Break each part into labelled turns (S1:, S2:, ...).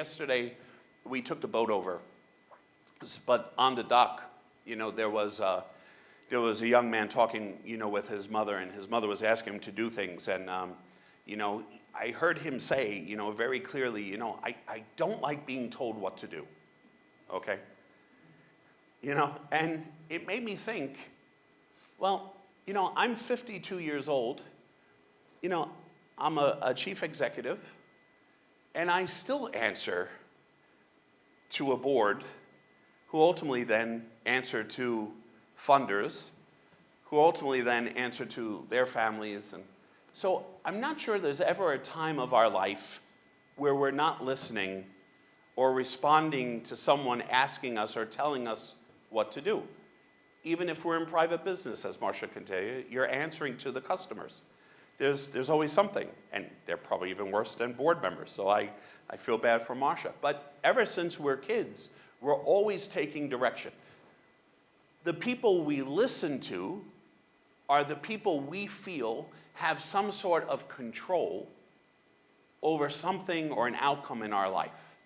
S1: yesterday we took the boat over, but on the dock, there was a young man talking, with his mother, and his mother was asking him to do things, and I heard him say, very clearly, I don't like being told what to do, okay? And it made me think, well, I'm 52 years old, I'm a chief executive, and I still answer to a board who ultimately then answer to funders, who ultimately then answer to their families. And so I'm not sure there's ever a time of our life where we're not listening or responding to someone asking us or telling us what to do. Even if we're in private business, as Marcia can tell you, you're answering to the customers. There's always something, and they're probably even worse than board members, so I feel bad for Marcia. But ever since we're kids, we're always taking direction. The people we listen to are the people we feel have some sort of control over something or an outcome in our life.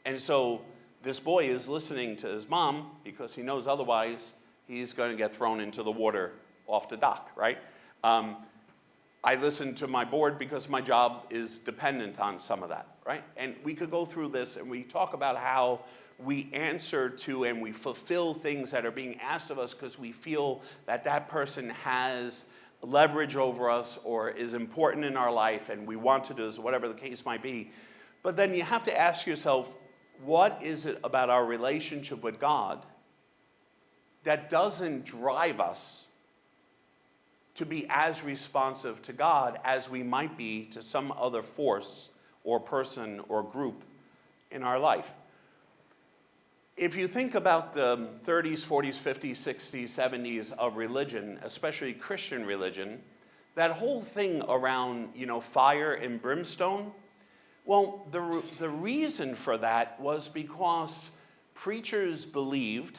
S1: And so this boy is listening to his mom because he knows otherwise he's going to get thrown into the water off the dock, right? I listen to my board because my job is dependent on some of that, right? And we could go through this and we talk about how we answer to and we fulfill things that are being asked of us because we feel that that person has leverage over us or is important in our life and we want to do this, whatever the case might be. But then you have to ask yourself, what is it about our relationship with God that doesn't drive us to be as responsive to God as we might be to some other force or person or group in our life? If you think about the 30s, 40s, 50s, 60s, 70s of religion, especially Christian religion, that whole thing around, fire and brimstone, well, the reason for that was because preachers believed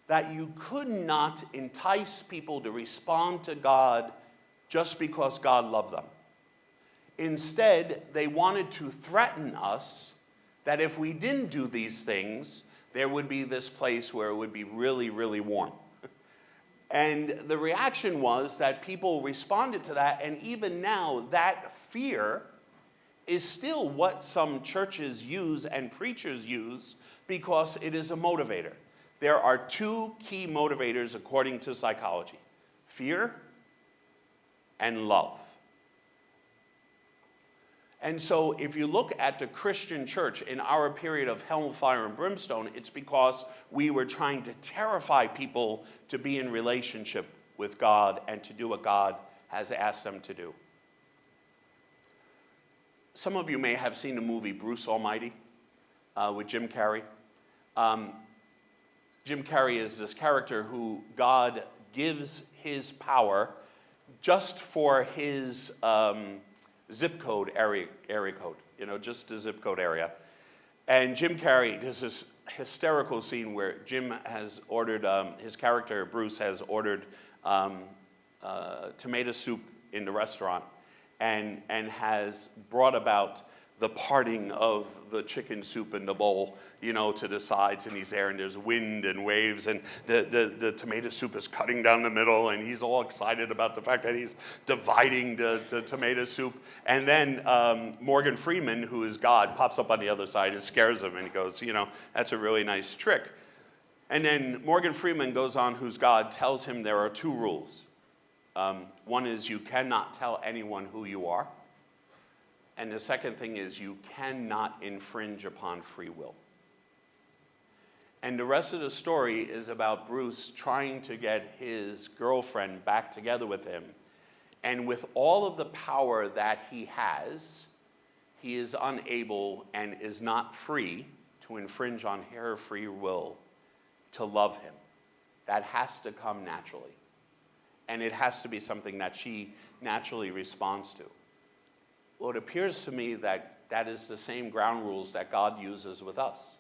S1: that you could not entice people to respond to God just because God loved them. Instead, they wanted to threaten us that if we didn't do these things, there would be this place where it would be really, really warm. And the reaction was that people responded to that, and even now, that fear is still what some churches use and preachers use because it is a motivator. There are two key motivators according to psychology: fear and love. And so if you look at the Christian church in our period of hell, fire, and brimstone, it's because we were trying to terrify people to be in relationship with God and to do what God has asked them to do. Some of you may have seen the movie Bruce Almighty with Jim Carrey. Jim Carrey is this character who God gives his power just for his zip code area code, just the zip code area. And Jim Carrey, there's this hysterical scene where Jim has ordered, his character Bruce has ordered tomato soup in the restaurant and has brought about the parting of the chicken soup in the bowl, to the sides, and he's there, and there's wind and waves, and the tomato soup is cutting down the middle, and he's all excited about the fact that he's dividing the tomato soup. And then Morgan Freeman, who is God, pops up on the other side and scares him, and he goes, that's a really nice trick. And then Morgan Freeman goes on, who's God, tells him there are two rules. One is you cannot tell anyone who you are. And the second thing is you cannot infringe upon free will. And the rest of the story is about Bruce trying to get his girlfriend back together with him. And with all of the power that he is unable and is not free to infringe on her free will to love him. That has to come naturally. And it has to be something that she naturally responds to. Well, it appears to me that that is the same ground rules that God uses with us.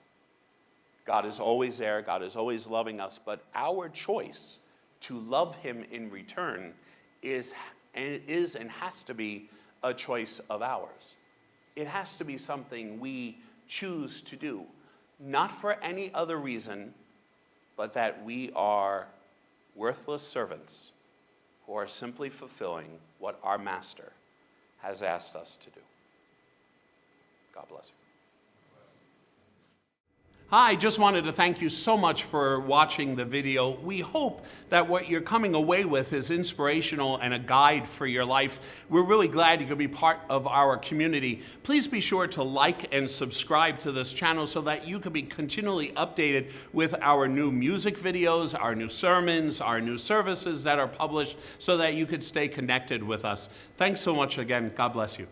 S1: God is always there, God is always loving us, but our choice to love him in return is and has to be a choice of ours. It has to be something we choose to do, not for any other reason, but that we are worthless servants who are simply fulfilling what our master has asked us to do. God bless you. Hi, just wanted to thank you so much for watching the video. We hope that what you're coming away with is inspirational and a guide for your life. We're really glad you could be part of our community. Please be sure to like and subscribe to this channel so that you can be continually updated with our new music videos, our new sermons, our new services that are published, so that you could stay connected with us. Thanks so much again. God bless you.